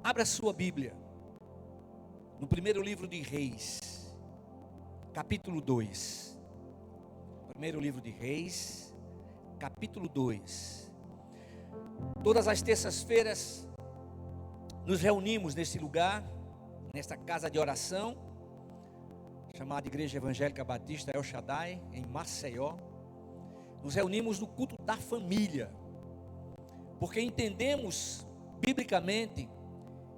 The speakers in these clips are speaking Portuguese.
Abra sua Bíblia no primeiro livro de Reis, capítulo 2. Primeiro livro de Reis, capítulo 2. Todas as terças-feiras nos reunimos nesse lugar, nesta casa de oração, chamada Igreja Evangélica Batista El Shaddai, em Maceió. Nos reunimos no culto da família, porque entendemos biblicamente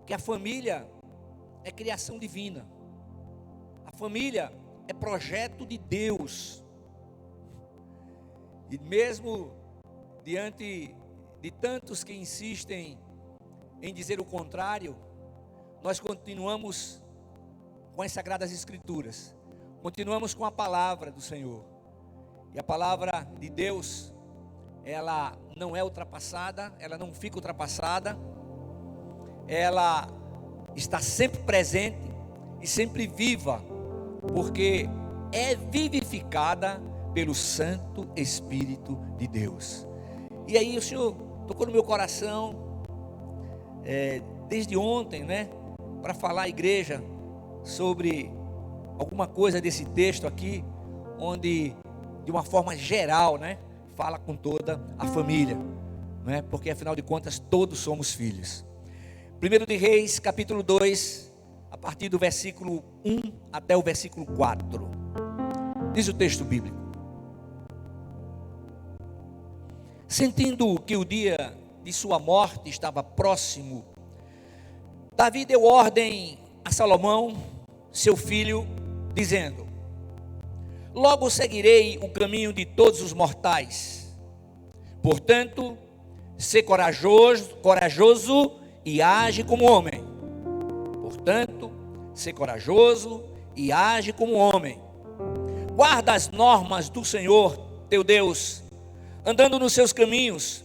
que a família é criação divina, a família é projeto de Deus. E mesmo diante de tantos que insistem em dizer o contrário, nós continuamos com as Sagradas Escrituras, continuamos com a palavra do Senhor. E a palavra de Deus, ela não é ultrapassada, ela não fica ultrapassada, ela está sempre presente e sempre viva, porque é vivificada pelo Santo Espírito de Deus. E aí o Senhor tocou no meu coração, desde ontem, para falar à igreja sobre alguma coisa desse texto aqui, onde de uma forma geral, fala com toda a família, porque afinal de contas todos somos filhos. 1 de Reis, capítulo 2, a partir do versículo 1 até o versículo 4, diz o texto bíblico: Sentindo que o dia de sua morte estava próximo, Davi deu ordem a Salomão, seu filho, dizendo: Logo seguirei o caminho de todos os mortais. Portanto, sê corajoso e age como homem. Portanto, sê corajoso e age como homem. Guarda as normas do Senhor, teu Deus, andando nos seus caminhos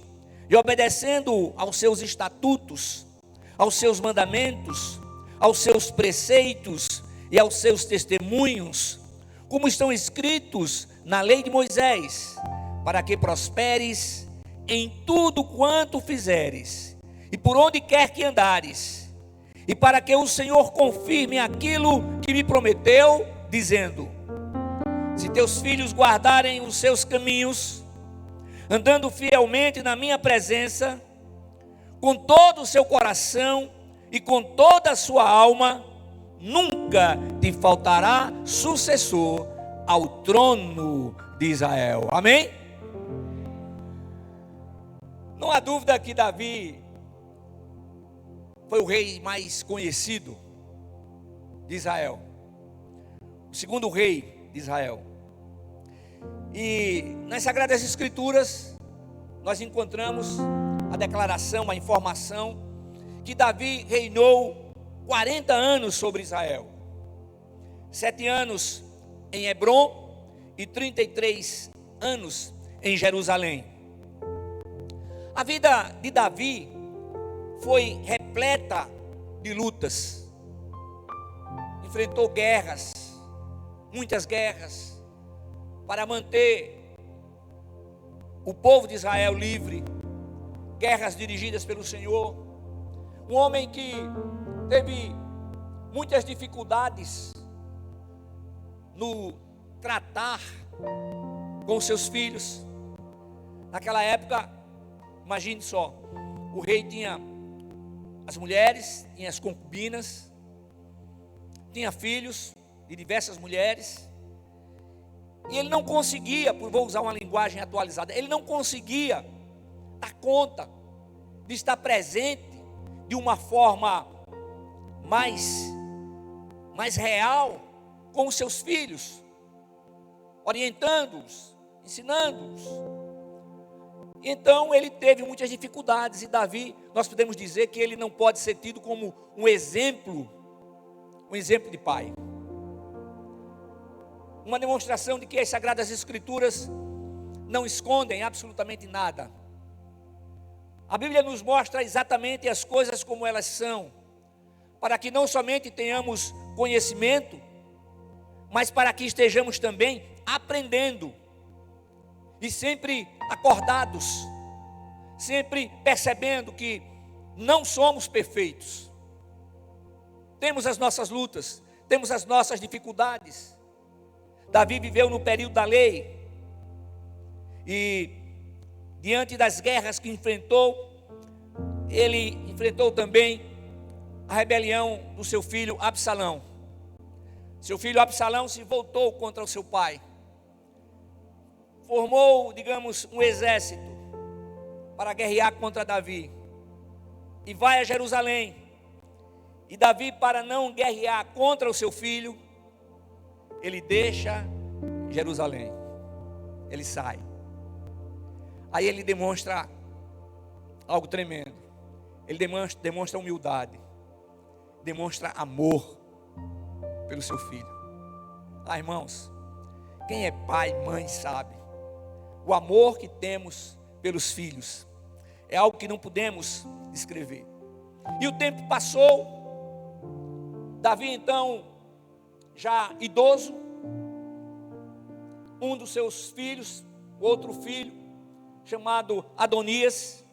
e obedecendo aos seus estatutos, aos seus mandamentos, aos seus preceitos e aos seus testemunhos, como estão escritos na lei de Moisés, para que prosperes em tudo quanto fizeres, e por onde quer que andares, e para que o Senhor confirme aquilo que me prometeu, dizendo: Se teus filhos guardarem os seus caminhos, andando fielmente na minha presença, com todo o seu coração e com toda a sua alma, nunca te faltará sucessor ao trono de Israel. Amém? Não há dúvida que Davi foi o rei mais conhecido de Israel, o segundo rei de Israel. E nas Sagradas Escrituras nós encontramos a declaração, a informação que Davi reinou 40 anos sobre Israel, 7 anos em Hebrom e 33 anos em Jerusalém. A vida de Davi foi repleta de lutas, enfrentou guerras, muitas guerras, para manter o povo de Israel livre, guerras dirigidas pelo Senhor. Um homem que teve muitas dificuldades no tratar com seus filhos. Naquela época, imagine só, o rei tinha as mulheres, tinha as concubinas, tinha filhos de diversas mulheres, e ele não conseguia, vou usar uma linguagem atualizada, ele não conseguia dar conta de estar presente de uma forma mais real com os seus filhos, orientando-os, ensinando-os. Então ele teve muitas dificuldades, e Davi, nós podemos dizer que ele não pode ser tido como um exemplo de pai. Uma demonstração de que as Sagradas Escrituras não escondem absolutamente nada. A Bíblia nos mostra exatamente as coisas como elas são, para que não somente tenhamos conhecimento, mas para que estejamos também aprendendo, e sempre acordados, sempre percebendo que não somos perfeitos, temos as nossas lutas, temos as nossas dificuldades. Davi viveu no período da lei, e diante das guerras que enfrentou, ele enfrentou também a rebelião do seu filho Absalão. Seu filho Absalão se voltou contra o seu pai, formou, digamos, um exército para guerrear contra Davi, e vai a Jerusalém. E Davi, para não guerrear contra o seu filho, ele deixa Jerusalém, ele sai. Aí ele demonstra algo tremendo, ele demonstra humildade, demonstra amor pelo seu filho. Irmãos, quem é pai, mãe sabe, o amor que temos pelos filhos é algo que não podemos descrever. E o tempo passou, Davi então, já idoso, um dos seus filhos, outro filho, chamado Adonias,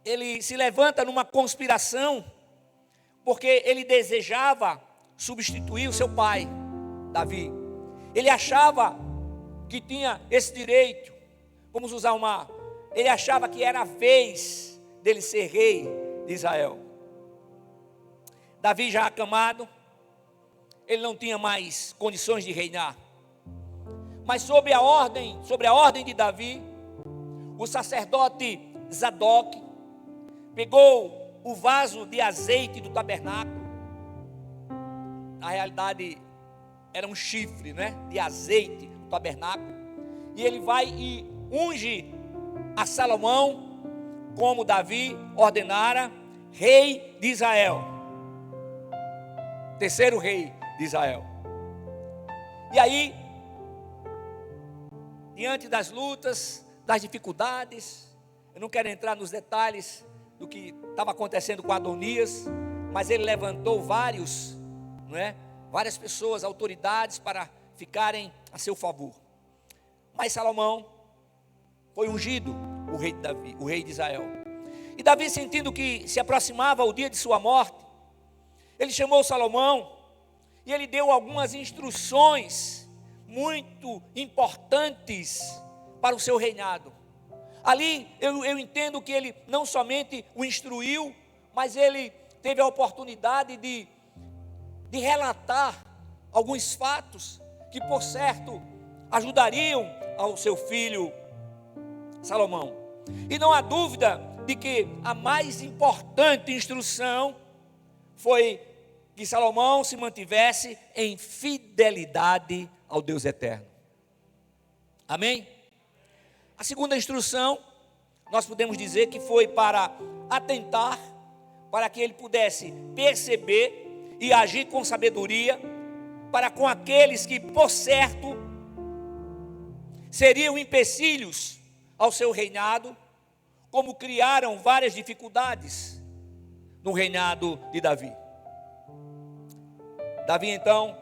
ele se levanta numa conspiração, porque ele desejava substituir o seu pai, Davi. Ele achava que tinha esse direito, vamos usar ele achava que era a vez dele ser rei de Israel. Davi já acamado, ele não tinha mais condições de reinar. Mas sobre a ordem de Davi, o sacerdote Zadok pegou o vaso de azeite do tabernáculo. Na realidade era um chifre, de azeite do tabernáculo. E ele vai e unge a Salomão, como Davi ordenara, rei de Israel, terceiro rei de Israel. E aí, diante das lutas, das dificuldades, eu não quero entrar nos detalhes do que estava acontecendo com Adonias, mas ele levantou várias pessoas, autoridades, para ficarem a seu favor. Mas Salomão foi ungido o rei de Davi, o rei de Israel. E Davi, sentindo que se aproximava o dia de sua morte, ele chamou Salomão e ele deu algumas instruções muito importantes para o seu reinado. Ali eu entendo que ele não somente o instruiu, mas ele teve a oportunidade de relatar alguns fatos que, por certo, ajudariam ao seu filho Salomão. E não há dúvida de que a mais importante instrução foi que Salomão se mantivesse em fidelidade ao Deus eterno. Amém? A segunda instrução, nós podemos dizer que foi para atentar, para que ele pudesse perceber e agir com sabedoria, para com aqueles que, por certo, seriam empecilhos ao seu reinado, como criaram várias dificuldades no reinado de Davi. Davi então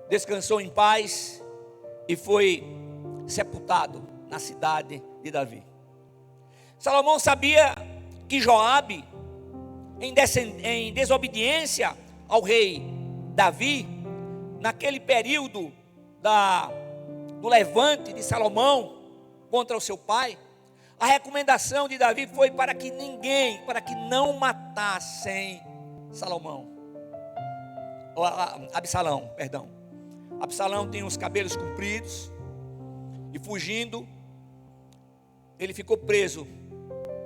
descansou em paz e foi sepultado na cidade de Davi. Salomão sabia que Joabe, em desobediência ao rei Davi, naquele período do levante de Salomão contra o seu pai, a recomendação de Davi foi para que não matassem Absalão. Absalão tinha os cabelos compridos, e fugindo, ele ficou preso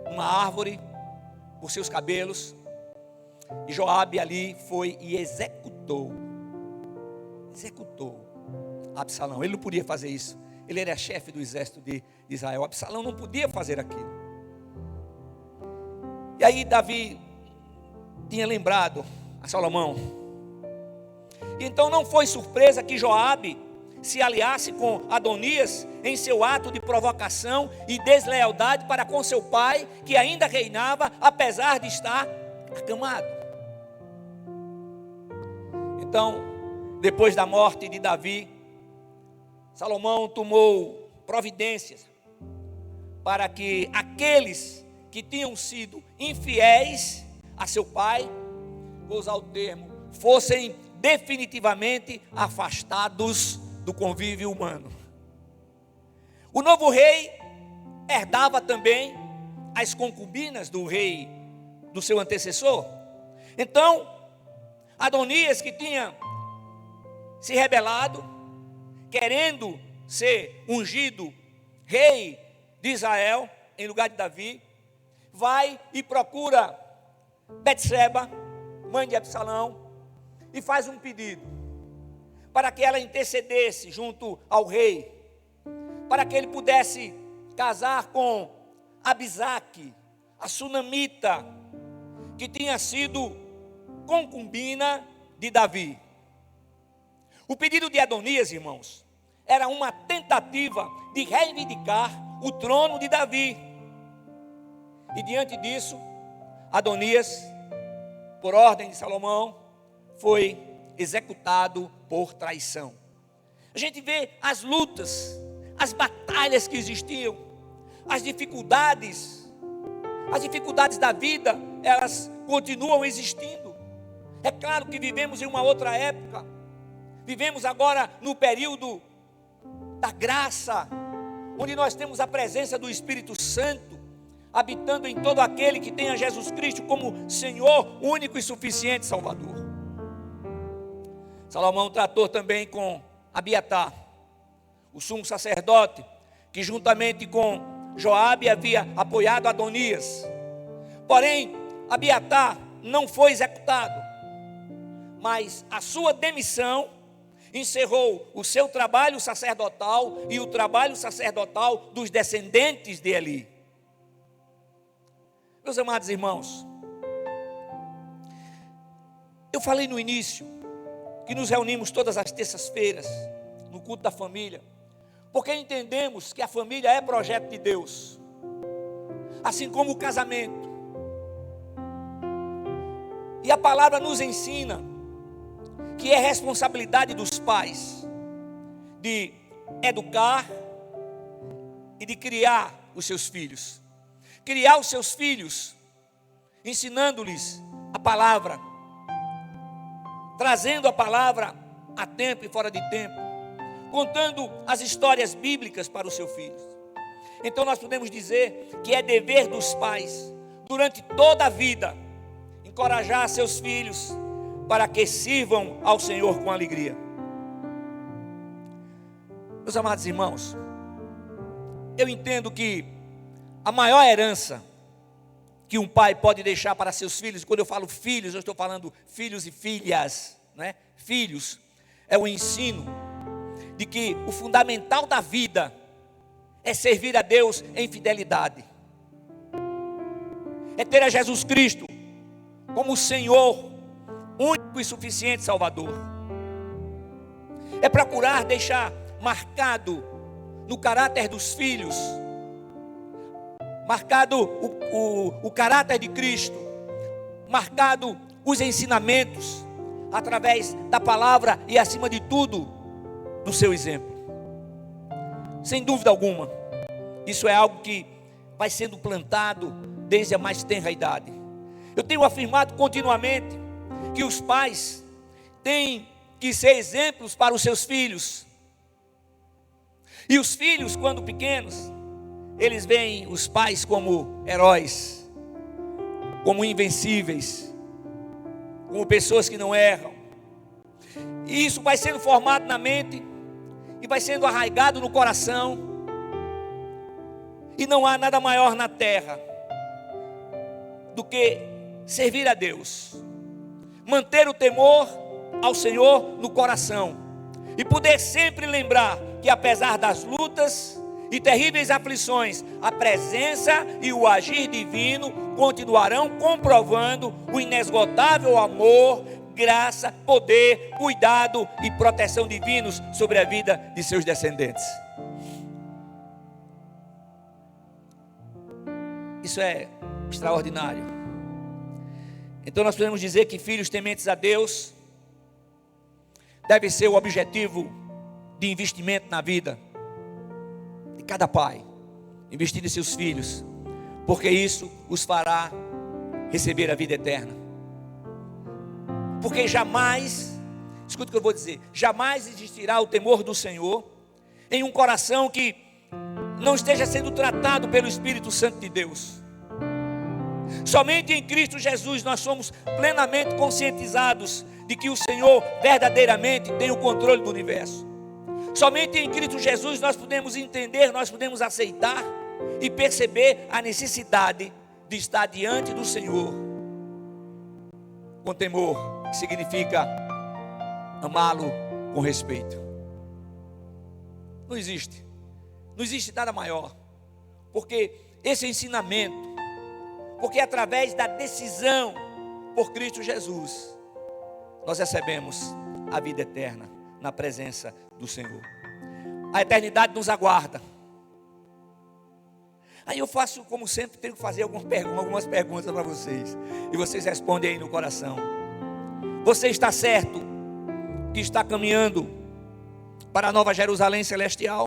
numa árvore por seus cabelos, e Joabe ali foi e executou Absalão. Ele não podia fazer isso, ele era chefe do exército de Israel. Absalão não podia fazer aquilo. E aí Davi tinha lembrado a Salomão, e então não foi surpresa que Joabe se aliasse com Adonias em seu ato de provocação e deslealdade para com seu pai, que ainda reinava, apesar de estar acamado. Então, depois da morte de Davi, Salomão tomou providências para que aqueles que tinham sido infiéis a seu pai vou usar o termo, fossem definitivamente afastados do convívio humano. O novo rei herdava também as concubinas do rei, do seu antecessor. Então, Adonias, que tinha se rebelado, querendo ser ungido rei de Israel, em lugar de Davi, vai e procura Betseba, mãe de Absalão, e faz um pedido, para que ela intercedesse junto ao rei, para que ele pudesse casar com Abisaque, a sunamita, que tinha sido concubina de Davi. O pedido de Adonias, irmãos, era uma tentativa de reivindicar o trono de Davi. E diante disso, Adonias, por ordem de Salomão, foi executado por traição. A gente vê as lutas, as batalhas que existiam, as dificuldades da vida, elas continuam existindo. É claro que vivemos em uma outra época, vivemos agora no período da graça, onde nós temos a presença do Espírito Santo, habitando em todo aquele que tenha Jesus Cristo como Senhor, único e suficiente Salvador. Salomão tratou também com Abiatar, o sumo sacerdote, que juntamente com Joabe havia apoiado Adonias. Porém, Abiatar não foi executado, mas a sua demissão encerrou o seu trabalho sacerdotal e o trabalho sacerdotal dos descendentes de Eli. Meus amados irmãos, eu falei no início que nos reunimos todas as terças-feiras no culto da família, porque entendemos que a família é projeto de Deus, assim como o casamento. E a palavra nos ensina que é responsabilidade dos pais de educar e de criar os seus filhos. Criar os seus filhos, ensinando-lhes a palavra, trazendo a palavra a tempo e fora de tempo, contando as histórias bíblicas para os seus filhos. Então nós podemos dizer que é dever dos pais, durante toda a vida, encorajar seus filhos para que sirvam ao Senhor com alegria. Meus amados irmãos, eu entendo que a maior herança que um pai pode deixar para seus filhos, quando eu falo filhos, eu estou falando filhos e filhas, né? Filhos, é o ensino de que o fundamental da vida é servir a Deus em fidelidade, é ter a Jesus Cristo como Senhor, único e suficiente Salvador, é procurar deixar marcado no caráter dos filhos, marcado o caráter de Cristo, marcado os ensinamentos, através da palavra e acima de tudo, do seu exemplo. Sem dúvida alguma, isso é algo que vai sendo plantado desde a mais tenra idade. Eu tenho afirmado continuamente que os pais têm que ser exemplos para os seus filhos. E os filhos, quando pequenos, eles veem os pais como heróis, como invencíveis, como pessoas que não erram. E isso vai sendo formado na mente e vai sendo arraigado no coração. E não há nada maior na terra do que servir a Deus, manter o temor ao Senhor no coração e poder sempre lembrar que apesar das lutas e terríveis aflições, a presença e o agir divino continuarão comprovando o inesgotável amor, graça, poder, cuidado e proteção divinos sobre a vida de seus descendentes. Isso é extraordinário. Então nós podemos dizer que filhos tementes a Deus deve ser o objetivo de investimento na vida de cada pai, investir em seus filhos, porque isso os fará receber a vida eterna. Porque jamais, escuta o que eu vou dizer, jamais existirá o temor do Senhor em um coração que não esteja sendo tratado pelo Espírito Santo de Deus. Somente em Cristo Jesus nós somos plenamente conscientizados de que o Senhor verdadeiramente tem o controle do universo. Somente em Cristo Jesus nós podemos entender, nós podemos aceitar e perceber a necessidade de estar diante do Senhor com temor, que significa amá-lo com respeito. Não existe nada maior, porque esse ensinamento, porque através da decisão por Cristo Jesus, nós recebemos a vida eterna na presença do Senhor. A eternidade nos aguarda. Aí eu faço, como sempre, tenho que fazer algumas perguntas para vocês, e vocês respondem aí no coração. Você está certo que está caminhando para a Nova Jerusalém Celestial?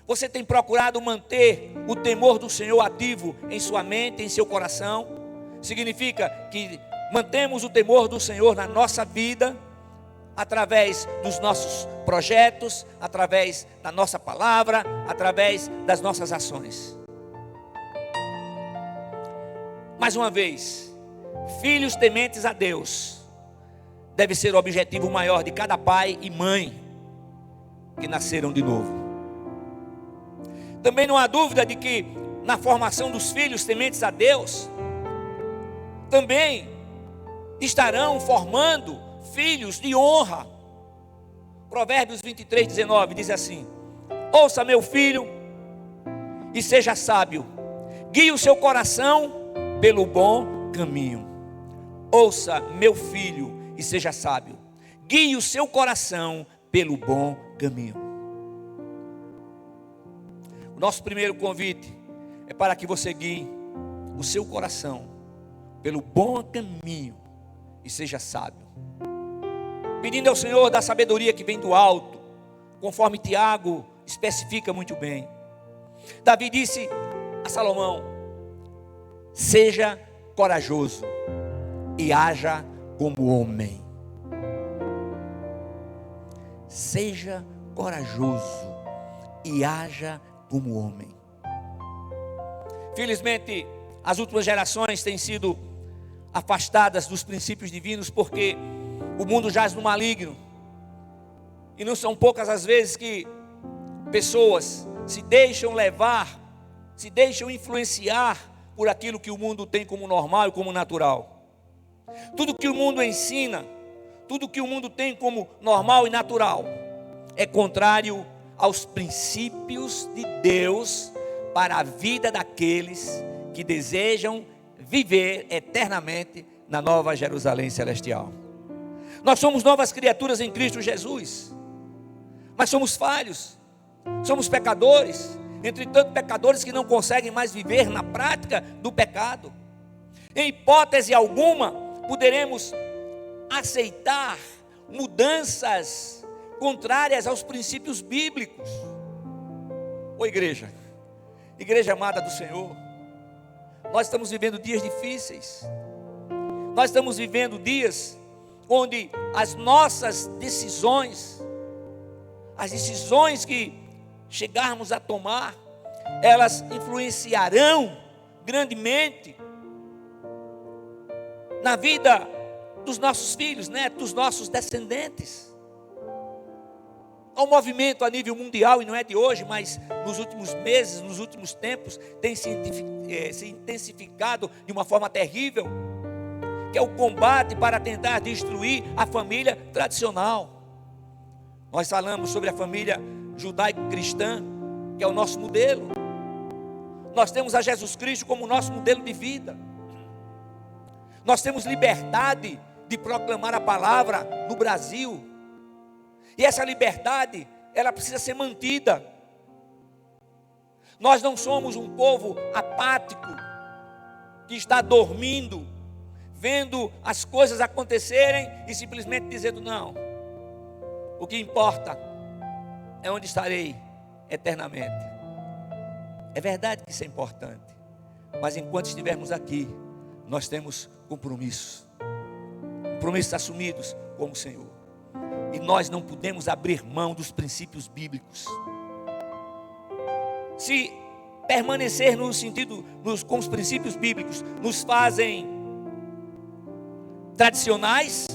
Você tem procurado manter o temor do Senhor ativo em sua mente, em seu coração? Significa que mantemos o temor do Senhor na nossa vida, através dos nossos projetos, através da nossa palavra, através das nossas ações. Mais uma vez, filhos tementes a Deus deve ser o objetivo maior de cada pai e mãe que nasceram de novo. Também não há dúvida de que na formação dos filhos tementes a Deus, também estarão formando filhos de honra. Provérbios 23:19 diz assim: ouça, meu filho, e seja sábio, guie o seu coração pelo bom caminho. Ouça, meu filho, e seja sábio, guie o seu coração pelo bom caminho. O nosso primeiro convite é para que você guie o seu coração pelo bom caminho e seja sábio, pedindo ao Senhor da sabedoria que vem do alto, conforme Tiago especifica muito bem. Davi disse a Salomão: seja corajoso e haja como homem. Seja corajoso e haja como homem. Felizmente, as últimas gerações têm sido afastadas dos princípios divinos, porque o mundo jaz no maligno, e não são poucas as vezes que pessoas se deixam levar, se deixam influenciar por aquilo que o mundo tem como normal e como natural. Tudo que o mundo ensina, tudo que o mundo tem como normal e natural, é contrário aos princípios de Deus para a vida daqueles que desejam viver eternamente na Nova Jerusalém Celestial. Nós somos novas criaturas em Cristo Jesus, mas somos falhos, somos pecadores, entretanto pecadores que não conseguem mais viver na prática do pecado. Em hipótese alguma poderemos aceitar mudanças contrárias aos princípios bíblicos. Ô igreja amada do Senhor, nós estamos vivendo dias difíceis, nós estamos vivendo dias onde as nossas decisões, as decisões que chegarmos a tomar, elas influenciarão grandemente na vida dos nossos filhos, dos nossos descendentes. Há um movimento a nível mundial, e não é de hoje, mas nos últimos meses, nos últimos tempos, tem se intensificado de uma forma terrível, que é o combate para tentar destruir a família tradicional. Nós falamos sobre a família judaico-cristã, que é o nosso modelo. Nós temos a Jesus Cristo como nosso modelo de vida. Nós temos liberdade de proclamar a palavra no Brasil. E essa liberdade, ela precisa ser mantida. Nós não somos um povo apático, que está dormindo, vendo as coisas acontecerem e simplesmente dizendo: não, o que importa é onde estarei eternamente. É verdade que isso é importante, mas enquanto estivermos aqui, nós temos compromissos compromissos assumidos com o Senhor. E nós não podemos abrir mão dos princípios bíblicos. Se permanecer no sentido, com os princípios bíblicos, nos fazem tradicionais,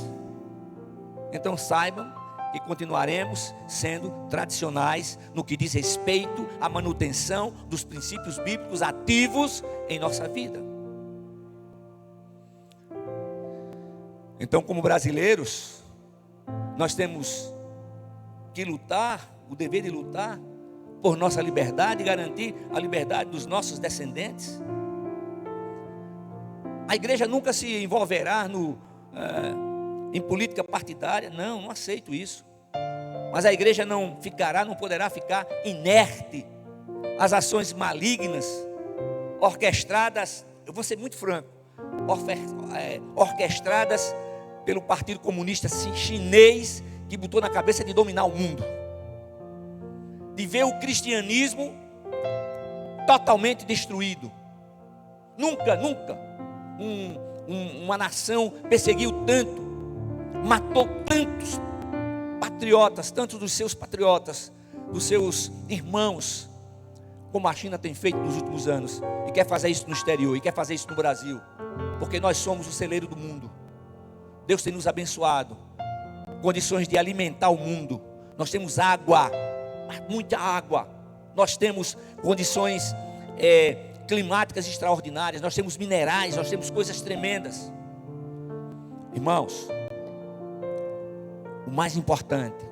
então saibam que continuaremos sendo tradicionais no que diz respeito à manutenção dos princípios bíblicos ativos em nossa vida. Então, como brasileiros, nós temos que lutar, o dever de lutar por nossa liberdade e garantir a liberdade dos nossos descendentes. A igreja nunca se envolverá em política partidária. Não aceito isso. Mas a igreja não poderá ficar inerte às ações malignas, orquestradas, eu vou ser muito franco, orquestradas pelo Partido Comunista chinês, que botou na cabeça de dominar o mundo, de ver o cristianismo totalmente destruído. Nunca uma nação perseguiu tanto, matou tantos patriotas, tantos dos seus patriotas, dos seus irmãos, como a China tem feito nos últimos anos, e quer fazer isso no exterior, e quer fazer isso no Brasil, porque nós somos o celeiro do mundo. Deus tem nos abençoado, condições de alimentar o mundo. Nós temos água, muita água. Nós temos condições climáticas extraordinárias. Nós temos minerais, nós temos coisas tremendas. Irmãos, o mais importante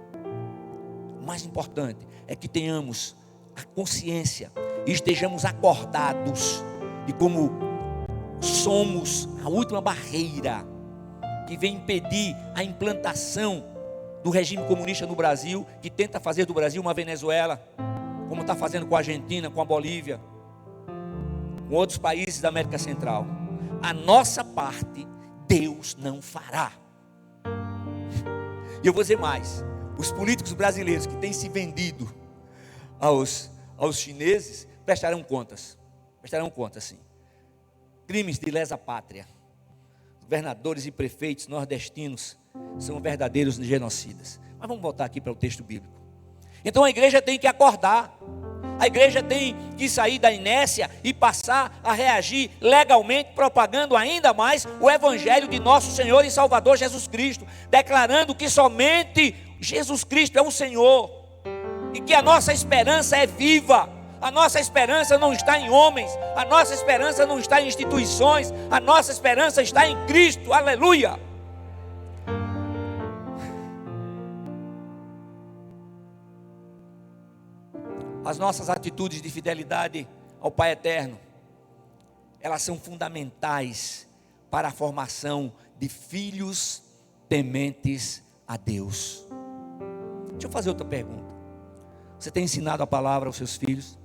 é que tenhamos a consciência e estejamos acordados de como somos a última barreira que vem impedir a implantação do regime comunista no Brasil, que tenta fazer do Brasil uma Venezuela, como está fazendo com a Argentina, com a Bolívia, com outros países da América Central. A nossa parte, Deus não fará. E eu vou dizer mais: os políticos brasileiros que têm se vendido aos chineses prestarão contas, sim. Crimes de lesa pátria. Governadores e prefeitos nordestinos são verdadeiros genocidas. Mas vamos voltar aqui para o texto bíblico. Então a igreja tem que acordar. A igreja tem que sair da inércia e passar a reagir legalmente, propagando ainda mais o evangelho de nosso Senhor e Salvador Jesus Cristo, declarando que somente Jesus Cristo é o Senhor, e que a nossa esperança é viva. A nossa esperança não está em homens, a nossa esperança não está em instituições, a nossa esperança está em Cristo. Aleluia! As nossas atitudes de fidelidade ao Pai Eterno, elas são fundamentais para a formação de filhos tementes a Deus. Deixa eu fazer outra pergunta. Você tem ensinado a palavra aos seus filhos?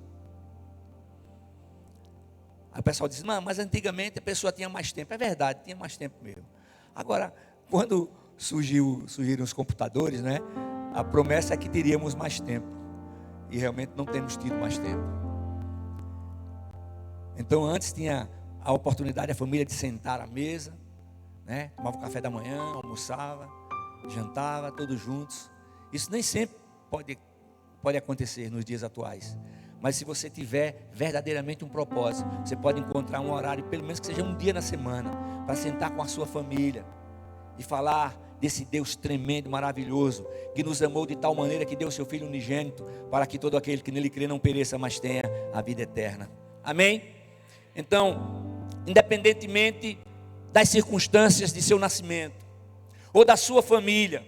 Aí o pessoal diz: mas antigamente a pessoa tinha mais tempo. É verdade, tinha mais tempo mesmo. Agora, quando surgiram os computadores, né, a promessa é que teríamos mais tempo. E realmente não temos tido mais tempo. Então antes tinha a oportunidade da família de sentar à mesa, né, tomava o café da manhã, almoçava, jantava, todos juntos. Isso nem sempre pode acontecer nos dias atuais. Mas se você tiver verdadeiramente um propósito, você pode encontrar um horário, pelo menos que seja um dia na semana, para sentar com a sua família e falar desse Deus tremendo, maravilhoso, que nos amou de tal maneira que deu o seu Filho unigênito, para que todo aquele que nele crê não pereça, mas tenha a vida eterna. Amém? Então, independentemente das circunstâncias de seu nascimento, ou da sua família,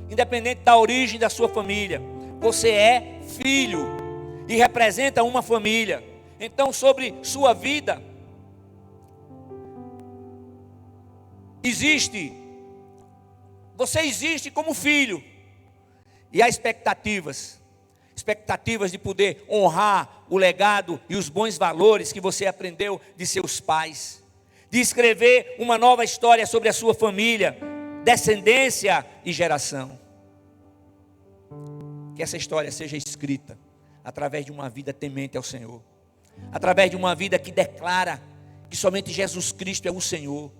independente da origem da sua família, você é filho e representa uma família. Então, sobre sua vida você existe como filho, e há expectativas de poder honrar o legado e os bons valores que você aprendeu de seus pais, de escrever uma nova história sobre a sua família, descendência e geração. Que essa história seja escrita através de uma vida temente ao Senhor, através de uma vida que declara que somente Jesus Cristo é o Senhor,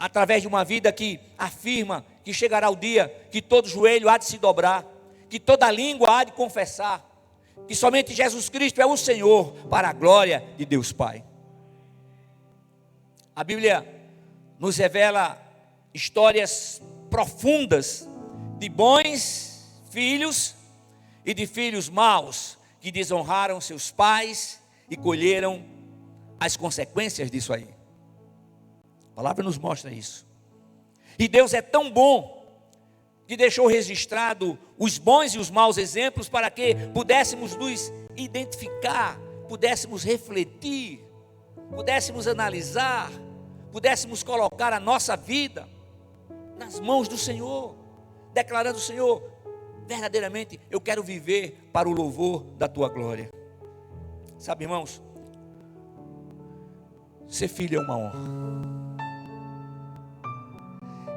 através de uma vida que afirma que chegará o dia que todo joelho há de se dobrar, que toda língua há de confessar, que somente Jesus Cristo é o Senhor, para a glória de Deus Pai. A Bíblia nos revela histórias profundas de bons filhos e de filhos maus, que desonraram seus pais e colheram as consequências disso aí. A palavra nos mostra isso. E Deus é tão bom que deixou registrado os bons e os maus exemplos para que pudéssemos nos identificar, pudéssemos refletir, pudéssemos analisar, pudéssemos colocar a nossa vida nas mãos do Senhor, declarando: Senhor, verdadeiramente eu quero viver para o louvor da tua glória. Sabe, irmãos, ser filho é uma honra.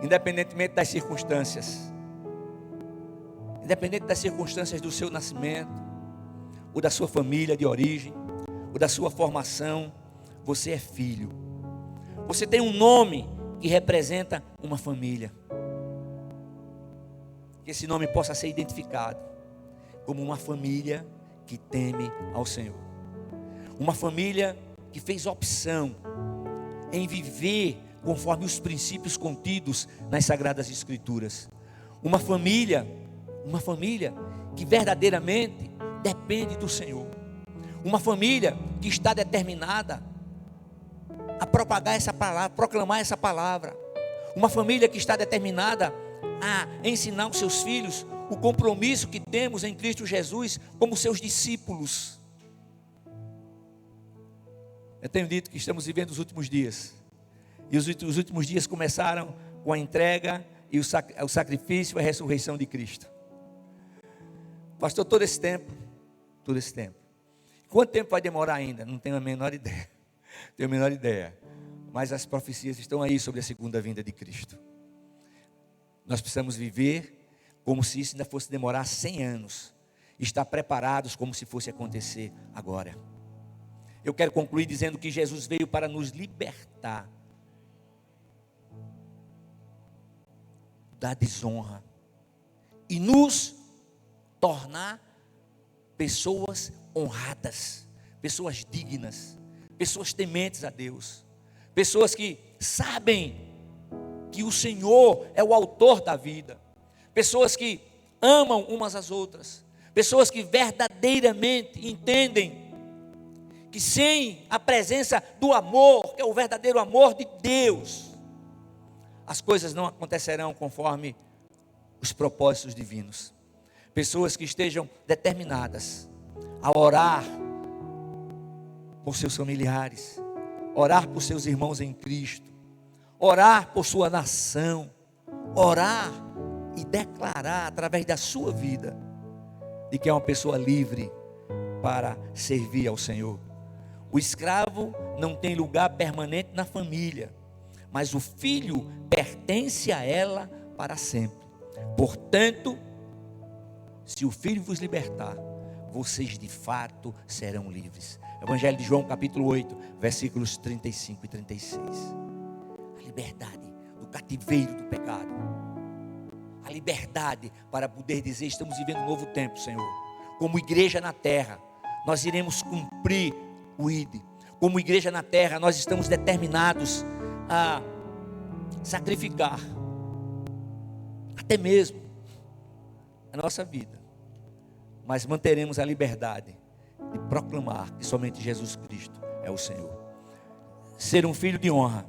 Independentemente das circunstâncias, independente das circunstâncias do seu nascimento, ou da sua família de origem, ou da sua formação, você é filho. Você tem um nome que representa uma família. Que esse nome possa ser identificado como uma família que teme ao Senhor. Uma família que fez opção em viver conforme os princípios contidos nas Sagradas Escrituras. Uma família que verdadeiramente depende do Senhor. Uma família que está determinada a propagar essa palavra, proclamar essa palavra. Uma família que está determinada a ensinar os seus filhos o compromisso que temos em Cristo Jesus como seus discípulos. Eu tenho dito que estamos vivendo os últimos dias. E os últimos dias começaram com a entrega e o sacrifício e a ressurreição de Cristo. Pastor, todo esse tempo. Quanto tempo vai demorar ainda? Não tenho a menor ideia. Mas as profecias estão aí sobre a segunda vinda de Cristo. Nós precisamos viver como se isso ainda fosse demorar 100 anos. Estar preparados como se fosse acontecer agora. Eu quero concluir dizendo que Jesus veio para nos libertar da desonra e nos tornar pessoas honradas, pessoas dignas, pessoas tementes a Deus, pessoas que sabem que o Senhor é o autor da vida, pessoas que amam umas às outras, pessoas que verdadeiramente entendem que sem a presença do amor, que é o verdadeiro amor de Deus, as coisas não acontecerão conforme os propósitos divinos. Pessoas que estejam determinadas a orar por seus familiares, orar por seus irmãos em Cristo, orar por sua nação, orar e declarar através da sua vida de que é uma pessoa livre para servir ao Senhor. O escravo não tem lugar permanente na família, mas o filho pertence a ela para sempre. Portanto, se o Filho vos libertar, vocês de fato serão livres. Evangelho de João capítulo 8, versículos 35 e 36. A liberdade do cativeiro do pecado. A liberdade para poder dizer: estamos vivendo um novo tempo, Senhor. Como igreja na terra, nós iremos cumprir o ID. Como igreja na terra, nós estamos determinados a sacrificar até mesmo a nossa vida, mas manteremos a liberdade de proclamar que somente Jesus Cristo é o Senhor. Ser um filho de honra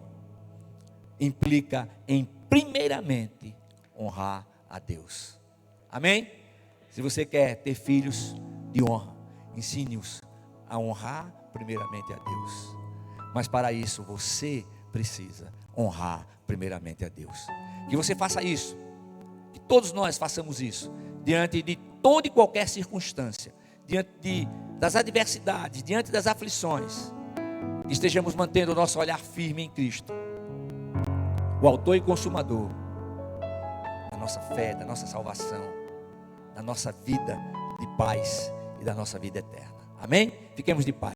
implica em primeiramente honrar a Deus. Amém? Se você quer ter filhos de honra, ensine-os a honrar primeiramente a Deus. Mas para isso você precisa honrar primeiramente a Deus. Que você faça isso, que todos nós façamos isso, diante de toda e qualquer circunstância, diante das adversidades, diante das aflições, que estejamos mantendo o nosso olhar firme em Cristo, o autor e consumador da nossa fé, da nossa salvação, da nossa vida de paz e da nossa vida eterna. Amém? Fiquemos de paz.